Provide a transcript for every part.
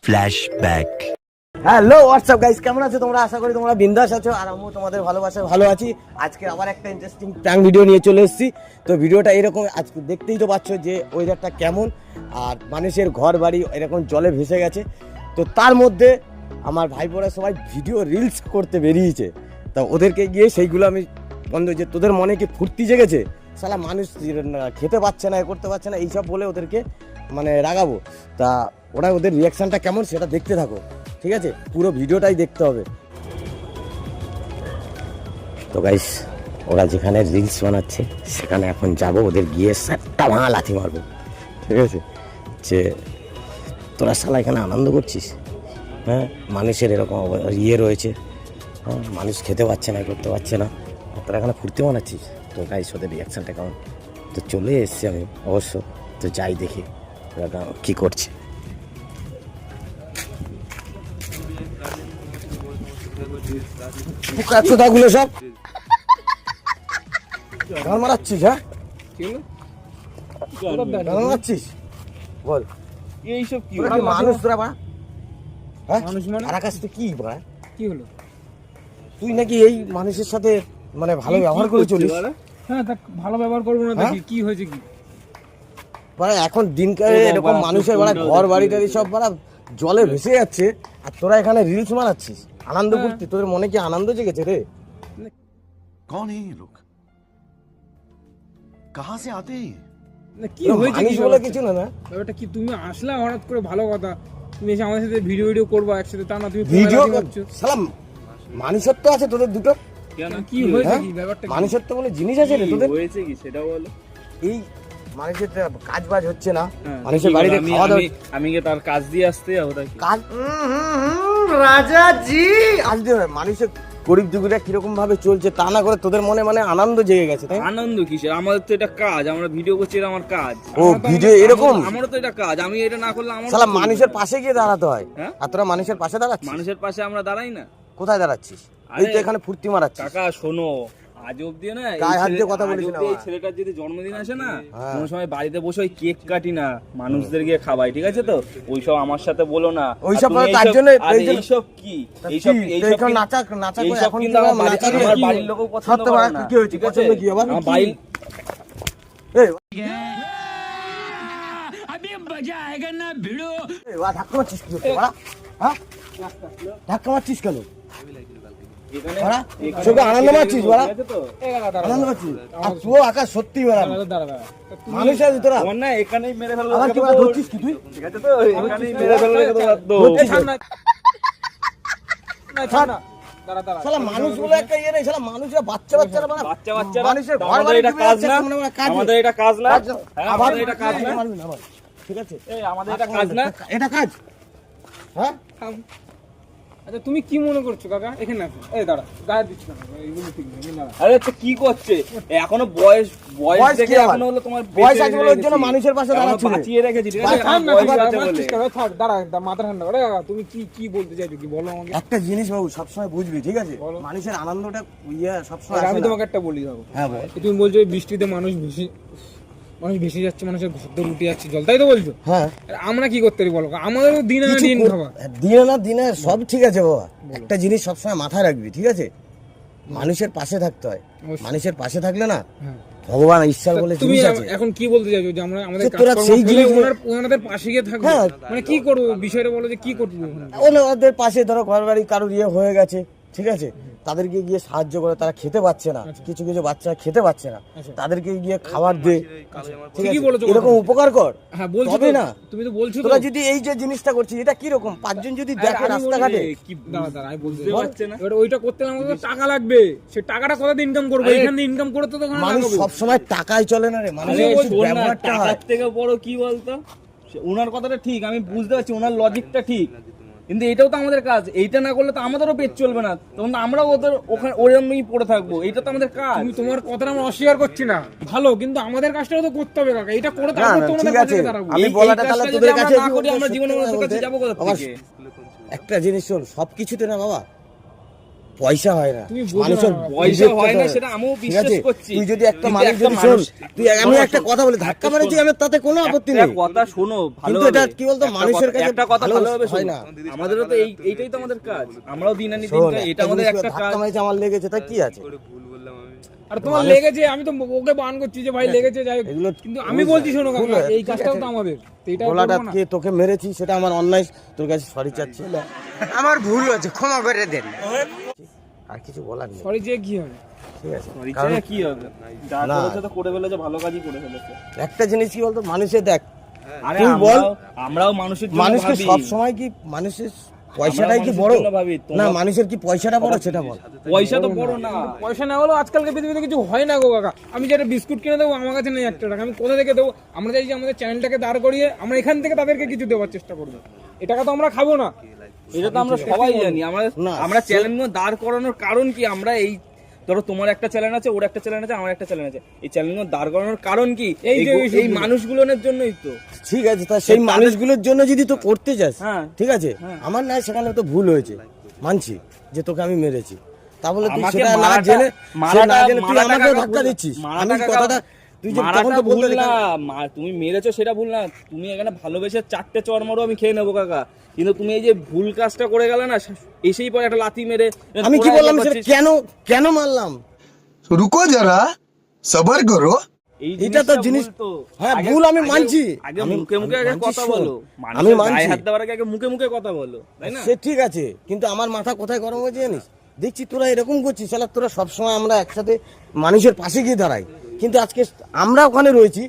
Flashback. Hello WhatsApp guys, কেমন আছো তোমরা? আশা করি তোমরা বিন্দাস আছো আর আমিও তোমাদের ভালোবাসায় ভালো আছি। আজকে আবার একটা ইন্টারেস্টিং প্র্যাঙ্ক ভিডিও নিয়ে চলে এসেছি। তো ভিডিওটা এরকম, আজকে দেখতেই তো পাচ্ছ যে ওয়েদারটা কেমন, আর মানুষের ঘর বাড়ি এরকম জলে ভেসে গেছে। তো তার মধ্যে আমার ভাইবোরা সবাই ভিডিও রিলস করতে বেরিয়েছে। তা ওদেরকে গিয়ে সেইগুলো আমি বন্ধ, যে তোদের মনে কি ফুর্তি জেগেছে, সালা মানুষ খেতে পাচ্ছে না, করতে পারছে না, এইসব বলে ওদেরকে মানে রাগাবো। তা ওরা ওদের রিয়াকশানটা কেমন সেটা দেখতে থাকো, ঠিক আছে? পুরো ভিডিওটাই দেখতে হবে। তো গাইস, ওরা যেখানে রিলস বানাচ্ছে সেখানে এখন যাব, ওদের গিয়ে সাতটা ভাঙা লাথি মারবো, ঠিক আছে? যে তোরা শালা এখানে আনন্দ করছিস, হ্যাঁ মানুষের এরকম ইয়ে রয়েছে, হ্যাঁ মানুষ খেতে পাচ্ছে না, করতে পারছে না, তোরা এখানে ফুর্তি বানাচ্ছিস। তো গাইস ওদের রিয়াকশানটা কেমন, তো চলে এসছি আমি অবশ্য, তো যাই দেখি ওরা কী করছে। গুলো সব গান মারাচ্ছিস, হ্যাঁ গান মারাচ্ছিস, বল এইসব কি মানুষ তোরা বা মানুষ মানে আর আকাশ কি বা কি হলো? তুই নাকি এই মানুষের সাথে মানে ভালো ব্যবহার করে চলিস? হ্যাঁ তা ভালো ব্যবহার করবো না, দেখি কি হয়েছে কি মানে এখন দিনকালে এরকম মানুষের মানে ঘর বাড়ি টাড়ি সব মানে জলে ভেসে যাচ্ছে, আর তোরা এখানে রিলস বানাচ্ছিস আনন্দ করতে। তোদের মনে কি আনন্দ জেগেছে রে? कौन है ये लोग? कहां से आते हैं? কি হয়েছে কি বলে কিছু না, না ব্যাপারটা কি? তুমি আসলা হঠাৎ করে, ভালো কথা, তুমি এসে আমাদের সাথে ভিডিও করবা একসাথে, তা না তুমি ভিডিও সালাম। মানুষত্ব আছে তোদের দুটো? কি হয়েছে কি ব্যাপারটা? মানুষত্ব বলে জিনিস আছে রে তোদের? হয়েছে কি সেটা বলো। এই মানুষের কাজ বাজ হচ্ছে না, মানুষের বাড়িতে খাওয়া দাওয়া, আমি কি তার কাজ দিয়ে আসতে যাবো? কাজ রাজা জি আসতে হবে। মানুষের গরিব দুঃখীরা কিরকম ভাবে চলছে তা না করে তোদের মনে মানে আনন্দ জেগে গেছে, তাই? আনন্দ কিসের? আমাদের তো এটা কাজ, আমরা ভিডিও করছি, এটা আমার কাজ। ও ভিডিও এরকম, আমারও তো এটা কাজ, আমি এটা না করলে আমার সালা মানুষের পাশে গিয়ে দাঁড়াতে হয়, আর তোরা মানুষের পাশে দাঁড়াচ্ছিস? মানুষের পাশে আমরা দাঁড়াই না। কোথায় দাঁড়াচ্ছিস? এই তো এখানে ফুর্তি মারাচ্ছিস। কাকা শোনো, আজ অব্দি না গায়ে হাত দিয়ে কথা বলিস না। এই ছেলেটার যদি জন্মদিন আসে না, কোনো সময় বাড়িতে বসে ওই কেক কাটি না, মানুষদেরকে খাওয়াই, ঠিক আছে? তো ওইসব আমার সাথে বলো না। ওইসব তার জন্য এইসব কি, এইসব নাচা নাচা করে এখন কিন্তু আমার বাড়ির লোকও পছন্দ করে না। কি হয়েছে? পছন্দ কি আবার? আমার বাড়ি এই अभी मजा आएगा ना भिड़ो। এই ওয়া ধাক্কা মারছিস কি হচ্ছে বড়া? হ্যাঁ ধাক্কা মারছিস কেন? আনন্দ পাচ্ছিস বড়া? আনন্দ পাচ্ছিস? আর তুই আকাশ সত্যি বড়া মানুষ আছে তোরা না, এখানেই মেরে ফেলবো। আবার কি বড়া ধরছিস কি তুই? ঠিক আছে তো, এখানেই মেরে ফেলবো। শালা মানুষ বলে একটা ইয়ে নেই, শালা মানুষরা বাচ্চা বাচ্চারা মানে বাচ্চারা মানুষের ঘর বাড়ি এটা কাজ না, আমাদের এটা কাজ না, ঠিক আছে? এই আমাদের এটা কাজ না, এটা কাজ। হ্যাঁ আচ্ছা তুমি কি মনে করছো কাকা? এখানে আসো, এই দাঁড়া, গায়ে দিচ্ছ না, এইগুলো ঠিক না। আরে তো কি করছে? এখনো বয়স দেখে এখনো হলো তোমার বয়স আছে বলে ওর জন্য মানুষের পাশে দাঁড়াচ্ছি, বাঁচিয়ে রেখেছি, ঠিক আছে? দাঁড়া মাথা ঠান্ডা করে। তুমি কি বলতে চাইছো, কি বলো আমাকে? একটা জিনিস বাবু সবসময় বুঝবি, ঠিক আছে? মানুষের আনন্দটা ইয়ে সবসময়। আমি তোমাকে একটা বলি, দেখো, হ্যাঁ বল। তুমি বলছো বৃষ্টিতে মানুষ ভেসে যাচ্ছে, মানুষের ঘর দর উঠে যাচ্ছে জল, তাই তো বলছো? হ্যাঁ। আমরা কি করতে পারি বলো? আমাদেরও দিনে না দিন খাওয়া, দিনে না দিনে সব ঠিক আছে বাবা। একটা জিনিস সবসময় মাথায় রাখবি, ঠিক আছে? মানুষের পাশে থাকতে হয়, মানুষের পাশে থাকলে না ভগবান ঈশ্বর বলে তুমি জিনিস আছে। এখন কি বলতে চাইছো যে আমরা আমাদের তোরা সেই জিনিস ওনাদের পাশে গিয়ে থাকবো? মানে কি করবো বিষয়টা বলো, যে কি করবো? ওদের পাশে ধরো ঘর বাড়ি কারোর ইয়ে হয়ে গেছে, ঠিক আছে? তাদেরকে গিয়ে সাহায্য করে, তারা খেতে পাচ্ছে না, কিছু কিছু বাচ্চা খেতে পাচ্ছে না, তাদেরকে গিয়ে খাবার দে, ঠিক আছে? এরকম উপকার কর। হ্যাঁ বলছো না, তুমি তো বলছো। তোরা যদি এই যে জিনিসটা করছিস, এটা কি রকম? পাঁচজন যদি দেখে রাস্তাঘাটে, দাঁড়া আমি বলতে পারছি না, এবার ওইটা করতে আমাদের টাকা লাগবে, সেই টাকাটা কোথা দিয়ে ইনকাম করবো? এখান থেকে ইনকাম করে তো তখন মানুষ সবসময় টাকায় চলে না রে, মানুষের ব্যবহারটা হয়। টাকার থেকে বড় কি বলতো, ওনার কথাটা ঠিক, আমি বুঝতে পারছি, ওনার লজিকটা ঠিক, কিন্তু এটাও তো আমাদের কাজ। এইটা না করলে তো আমাদেরও পেট চলবে না, তখন আমরাও ওদের ওখানে ওরকমই পড়ে থাকবো। এটা তো আমাদের কাজ। তুমি তোমার কথাটা আমরা অস্বীকার করছি না, ভালো, কিন্তু আমাদের কাজটাও তো করতে হবে কাকা। এটা করে তারপর তোমাদের কাছে দাঁড়াবো। আমি বলাটা তাহলে তোদের কাছে না করি, আমরা জীবনে ওদের কাছে যাবো কোথা থেকে? একটা জিনিস শোন, সবকিছুতে না বাবা পয়সা হয় না, তুমি বোঝো না, মানুষের পয়সা বিবেকটা হয় না তো- সেটা আমিও ঠিক বিশ্বাস আছে? করছি। তুই যদি একটা কিন্তু মানুষ একটা যদি শোন, মানুষ- তুই আমি একটা কথা বলি, ধাক্কা মারেছি আমি, তাতে কোনো আপত্তি নেই, একটা কথা শোনো ভালো কিন্তু এটা কি বলতো, মানুষের কাছে একটা কথা ভালো ভালোভাবে হয় শোনো না। আমাদেরও তো এইটাই তো আমাদের কাজ, আমরাও দিন আনি দিন শোন, খাই, এটা আমাদের একটা কাজ। ধাক্কা মারেছি আমার লেগেছে, তা কি আছে? আর তোমার লেগেছে, আমি তো ওকে বান করছি যে ভাই লেগেছে, যাই হোক। এগুলো কিন্তু আমি বলছি শোনো ভুল কাকা, হয়েছে, এই ঠিক কাজটাও আছে। তো আমাদের, তো এটা গোলাটা করবো না। কে তোকে মেরেছি সেটা আমার অন্যায়, তোর কাছে সরি চাচ্ছি, আমার ভুল হয়েছে, ক্ষমা করে দেন। আর কিছু বলার নেই, সরি যে কি হবে? ঠিক আছে? সরি কারণ চাই কি হবে, যা না। করেছে তো করে ফেলেছে, ভালো কাজই করে ফেলেছে। একটা জিনিস কি বলতো, মানুষের দেখ, আরে তুই বল, আমরাও মানুষের জন্য মানুষকে ভাবি। সব সময় কি মানুষের পয়সাটাই কি মানুষের বড় জন্য ভাবি, না, তোমার- মানুষের কি পয়সাটা বড় সেটা বল। পয়সা তো বড় না, পয়সা না হলেও আজকালকে পৃথিবীতে কিছু হয় না গো কাকা। আমি যেটা বিস্কুট কিনে দেবো, আমার কাছে নেই 1 টাকা, আমি কোথা থেকে দেবো? আমরা চাই যে আমাদের চ্যানেলটাকে দাঁড় করিয়ে আমরা এখান থেকে তাদেরকে কিছু দেওয়ার চেষ্টা করবো। এ টাকা তো আমরা খাবো না। এটা তো আমরা সবাই জানি। না, আমরা চ্যানেলগুলো দাঁড় করানোর কারণ কি, আমরা এই ধরো তোমার একটা চ্যানেল আছে, ওর একটা চ্যানেল আছে, আমার একটা চ্যানেল আছে, এই চ্যানেলগুলো দাঁড় করানোর কারণ কি, এই যে এই মানুষগুলোর জন্যই তো। ঠিক আছে, তা সেই মানুষগুলোর জন্য যদি তো করতে যাস, হ্যাঁ। ঠিক আছে, আমার না সেখানে তো ভুল হয়েছে, মানছি যে তোকে আমি মেরেছি, তা বলে তুই আমাকে সেটা না মারাটা- জেনে, সে না জেনে তুই মারাটা আমাকে কাকা ধাক্কা ভুল- দিচ্ছিস। মারাটা আমি কাকা- কথাটা তুই যে তখন মারাটা তো বলতে ভুল না, তুমি মেরেছো সেটা ভুল না, তুমি এখানে ভালোবেসে 4টে চড় মারো আমি খেয়ে নেবো কাকা, কিন্তু তুমি এই যে ভুল কাজটা করে গেলে না, এসেই পরে একটা লাথি মেরে আমি কি তোরা বললাম এসে সেটা পাচ্ছিস। কেন মারলাম? রুকো যারা, সবার করো। এই এটা তো জিনিসটা জিনিস, ভুল তো। হ্যাঁ আগে- ভুল আমি আগে- মানছি, আগে আমি মুখে মুখে আগে মানছি, কথা শোন, বলো, আমি মানুষের মানছি, গায়ে হাত দেওয়ার আগে মুখে মুখে কথা বলো, তাই না? সে ঠিক আছে, কিন্তু আমার মাথা কোথায় গরম হয়েছে জানিস? দেখছি তোরা এরকম করছিস, শালা তোরা সবসময় আমরা একসাথে মানুষের পাশে গিয়ে দাঁড়াই, কিন্তু আজকে আমরা ওখানে রয়েছি,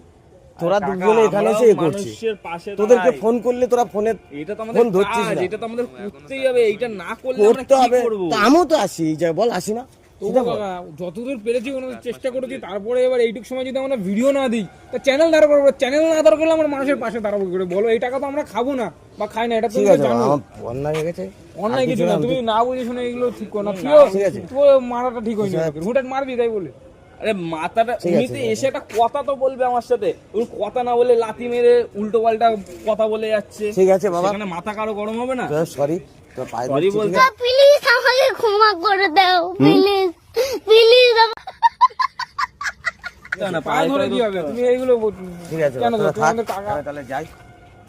তোরা কাকা, দুজনে এখানে এসে এ আমরাও করছিস, মানুষের পাশে তোদেরকে দাঁড়াই। ফোন করলে তোরা ফোনে এটা তো আমাদের ফোন ধরছিস কাজ, না, এটা তো আমাদের করতেই হবে, এইটা না করলে আমরা করতে কি হবে, করব? তা আমিও তো আসি, এই জায়গায় বল আসি না? তবু সেটা বল। কাকা যতদূর পেরেছি ওনাদের চেষ্টা করেছি, তারপরে এবার এইটুকু সময় যদি আমরা ভিডিও না দিই, তা চ্যানেল দাঁড় করবো, চ্যানেল না দাঁড় করলে আমরা মানুষের পাশে দাঁড়াবো কি করে বলো? এই টাকা তো আমরা খাবো না বা খাই না, এটা তুমি ঠিক তো আছে, জানো। আমার অন্যায় হয়ে গেছে, অন্যায় আর কিছু না, না, তুমি না বুঝে শুনে এগুলো ঠিক করো না। তুইও ঠিক আছে। তুই মারাটা ঠিক হয়নি, হুটাট মারবি তাই বলে। আরে মাথাটা ঠিক আছে, এমনিতে এসে একটা কথা তো বলবে আমার সাথে, ওই কথা না বলে লাথি মেরে উল্টো পাল্টা কথা বলে যাচ্ছে, ঠিক আছে বাবা, সেখানে মাথা কারো গরম হবে না? সরি, তোর পায়ে Sorry ধরছি, বলতে- ঠিক আছে? প্লিজ আমাকে ক্ষমা করে দাও, প্লিজ প্লিজ। না, পায়ে ধরে কি হবে? তুমি এইগুলো ঠিক আছে, কেন তোরা তুমি থাক, আমাদের কাকা আমি তাহলে যাই,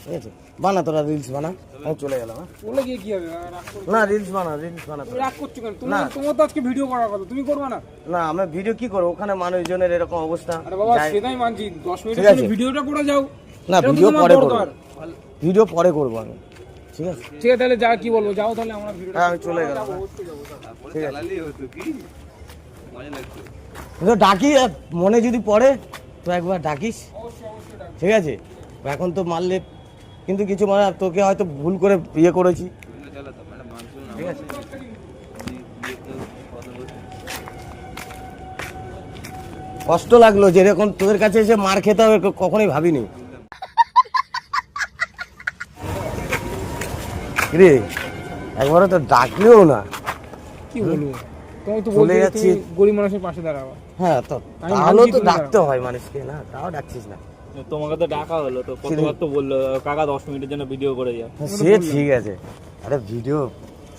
ঠিক আছে, বানা তোরা রিলস বানা, আমি চলে গেলাম, হ্যাঁ? বলে গিয়ে কি হবে? রাগ করো। না রিলস বানা তুমি তোরা। রাগ করছো কেন? তুমি না। তোমার তো আজকে ভিডিও করার কথা, তুমি করবে না? না আমি ভিডিও কি করবো, ওখানে মানুষজনের এরকম অবস্থা, আরে বাবা যাই- সেটাই মানছি, 10 ঠিক মিনিটের আছে। জন্য ভিডিওটা করে যাও। না সেটা তো ভিডিও তোমার পরে করবো, দরকার। ভিডিও পরে করবো আমি, ঠিক আছে, ঠিক আছে তাহলে যা কি বলবো, যাও তাহলে আমরা ভিডিওটা। হ্যাঁ আমি চলে গেলাম, হ্যাঁ। ঠিক আছে, তো ডাকি, মনে যদি পড়ে তো একবার ডাকিস, ঠিক আছে? এখন তো মারলে কিন্তু কিছু মানে তোকে হয়তো ভুল করে ইয়ে করেছি, ঠিক আছে? কষ্ট লাগলো যে এরকম তোদের কাছে এসে মার খেতে হবে, কখনোই ভাবিনি রে, একবারও তো ডাকলেও না, কি বলবো, তুমি তো চলে বলতে যাচ্ছি। যাচ্ছি গরিব মানুষের পাশে দাঁড়াবা। হ্যাঁ তো আমি তাহলেও ভাবছি তো তুমি ডাকতে হয় মানুষকে, না তাও ডাকছিস না, তোমাকে তো ডাকা হলো তো, কতবার তো বললো কাকা 10 মিনিটের জন্য ভিডিও করে যাও। সে ঠিক আছে, আরে ভিডিও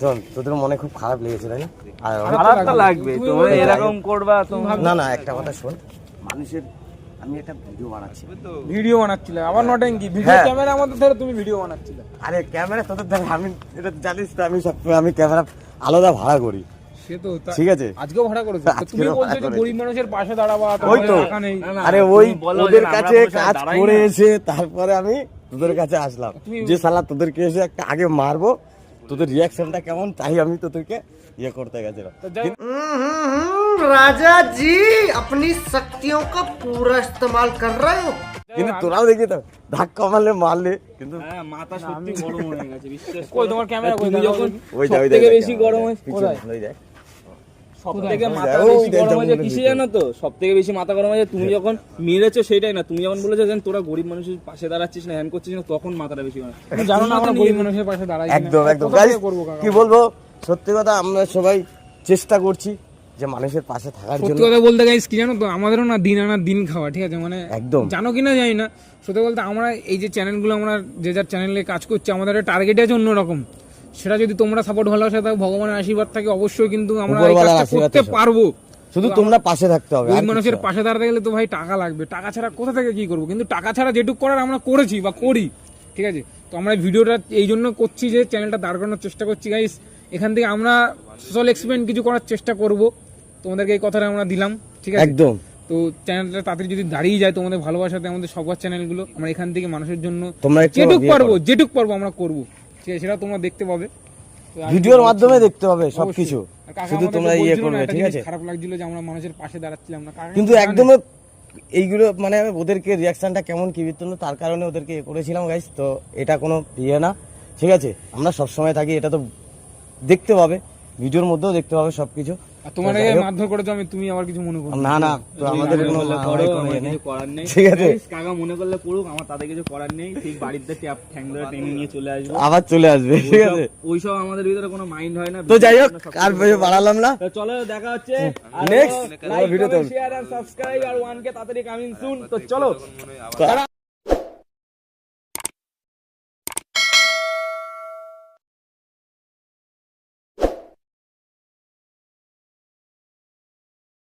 শোন, তোদের মনে খুব খারাপ লেগেছে তাই না? আর খারাপ তো লাগবে, তুমি তোমরা বলে এরকম করবা তো। না না একটা কথা শোন, মানুষের আমি একটা ভিডিও বানাচ্ছি, ভিডিও বানাচ্ছিলে আবার নটেঙ্কি, ভিডিও হ্যাঁ। ক্যামেরা আমাদের ধরে তুমি ভিডিও বানাচ্ছিলে। আরে ক্যামেরা তোদের দেখ, আমি এটা জানিস তো, আমি সবসময় আমি ক্যামেরা আলাদা ভাড়া করি, সে তো ঠিক আছে? আজকেও ভাড়া করেছো, তো তুমি আজকেও বলছো ভাড়া যে করেছি। গরিব মানুষের পাশে দাঁড়াবা, ওই তোমাদের তো, টাকা নেই। না, না, আরে তুমি ওই বলো ওদের যে আমরা কাছে তোমার সাথে কাজ দাঁড়াই করে না। এসে তারপরে আমি তোদের কাছে আসলাম, তুমি- যে শালা তোদেরকে এসে একটা আগে মারবো, তোদের রিয়াকশনটা কেমন তাই আমি তোদেরকে ইয়ে করতে গেছিলাম। তো যাই হোক, राजा जी अपनी शक्तियों का पूरा इस्तेमाल कर रहे हो। কিন্তু তোরাও দেখি তো ধাক্কা মারলে কিন্তু হ্যাঁ, মাথা সত্যি গরম হয়ে গেছে, বিশ্বাস করো। কই তোমার ক্যামেরা কই? তুমি দাঁড়াও যখন দেখি। ওই যা, ওই সবথেকে যা, বেশি গরম হয়, কোথায়? ওই যা। সবথেকে কোথায়? মাথা ওই বেশি দেখ, গরম হয়েছে জঙ্গলের কিসে ভিতরে। জানো তো? সবথেকে বেশি মাথা গরম হয়েছে তুমি যখন মেরেছো, সেটাই না, তুমি যখন বলেছো যে তোরা গরিব মানুষের পাশে দাঁড়াচ্ছিস না, হ্যান্ড করছিস না, তখন মাথাটা বেশি গরম। তুমি জানো না আমরা গরিব মানুষের পাশে দাঁড়াই কিনা? একদম একদম কোথা গাইস, থেকে করবো কাকা? কি বলবো, সত্যি কথা আমরা সবাই চেষ্টা করছি যে মানুষের পাশে থাকার সত্যি জন্য। কথা বলতে গাইস কি জানো তো, আমাদেরও না দিন আনা দিন খাওয়া, ঠিক আছে? মানে একদম। জানো কিনা জানি না, সত্যি বলতে আমরা এই যে চ্যানেলগুলো, আমরা যে যার চ্যানেলে কাজ করছি, আমাদের টার্গেট আছে অন্যরকম। সেটা যদি তোমরা সাপোর্ট ভালোবাসা থাকে, ভগবানের আশীর্বাদ থাকে, অবশ্যই কিন্তু আমরা এই উপরওয়ালার কাজটা আশীর্বাদ করতে তো সব। পারবো। শুধু তোমরা পাশে থাকতে হবে, গরিব আর মানুষের কিছু না। পাশে দাঁড়াতে গেলে তো ভাই টাকা লাগবে, টাকা ছাড়া কোথা থেকে কি করবো, কিন্তু টাকা ছাড়া যেটুকু করার আমরা করেছি বা করি, ঠিক আছে। তো আমরা ভিডিওটা এই জন্য করছি যে চ্যানেলটা দাঁড় করানোর চেষ্টা করছি গাইস, এখান থেকে আমরা সোশ্যাল এক্সপেরিমেন্ট কিছু করার চেষ্টা করব, তোমাদেরকে এই কথাটা আমরা দিলাম, ঠিক আছে। একদম। তো চ্যানেলটা তাড়াতাড়ি যদি দাঁড়িয়ে যায় তোমাদের ভালোবাসাতে, আমাদের সবার চ্যানেলগুলো আমরা এখান থেকে মানুষের জন্য তোমরা একটু যেটুক ইয়ে পারবো করো। যেটুক পারবো আমরা করবো, ঠিক আছে, সেটা তোমরা দেখতে পাবে। তো আমি ভিডিওর বলছি- মাধ্যমে দেখতে হবে সবকিছু, অবশ্যই। আর কাকা শুধু আমাদেরকে তোমরা ইয়ে বলছিল না, করবে, একটা ঠিক জিনিস আছে। খারাপ লাগছিল যে আমরা মানুষের পাশে দাঁড়াচ্ছিলাম না, কাকা কিন্তু জানে। একদম এইগুলো মানে ওদেরকে রিয়াকশনটা কেমন কি বিতরণ, তার কারণে ওদেরকে ইয়ে করেছিলাম গাইস। তো এটা কোনো ইয়ে না, ঠিক আছে। আমরা সব সময় থাকি, এটা তো দেখতে পাবে, ভিডিওর মধ্যেও দেখতে পাবে সবকিছু। আর তোমার তো যাই হোক, মারধর করে তো আমি, তুমি আবার কিছু মনে করো না না, তো আমাদের কোনো করলে করো, আমাদের কোনো আমার ইয়ে নেই। কিছু করার নেই, ঠিক আছে। Guys, কাকা মনে করলে করুক, আমার তাতে কিছু করার নেই। ঠিক বাড়িতে ঠ্যাং ধরে টেনে নিয়ে চলে আসবো, আবার চলে আসবে, ঠিক আছে। ওইসব আমাদের ভিতরে কোনো মাইন্ড হয় না। তো যাই হোক, আর বেশি বাড়ালাম না। তো চলো দেখা হচ্ছে Next লাইক ভিডিওতে। শেয়ার আর সাবস্ক্রাইব আর 1K তাড়াতাড়ি কামিং সুন। তো চলো।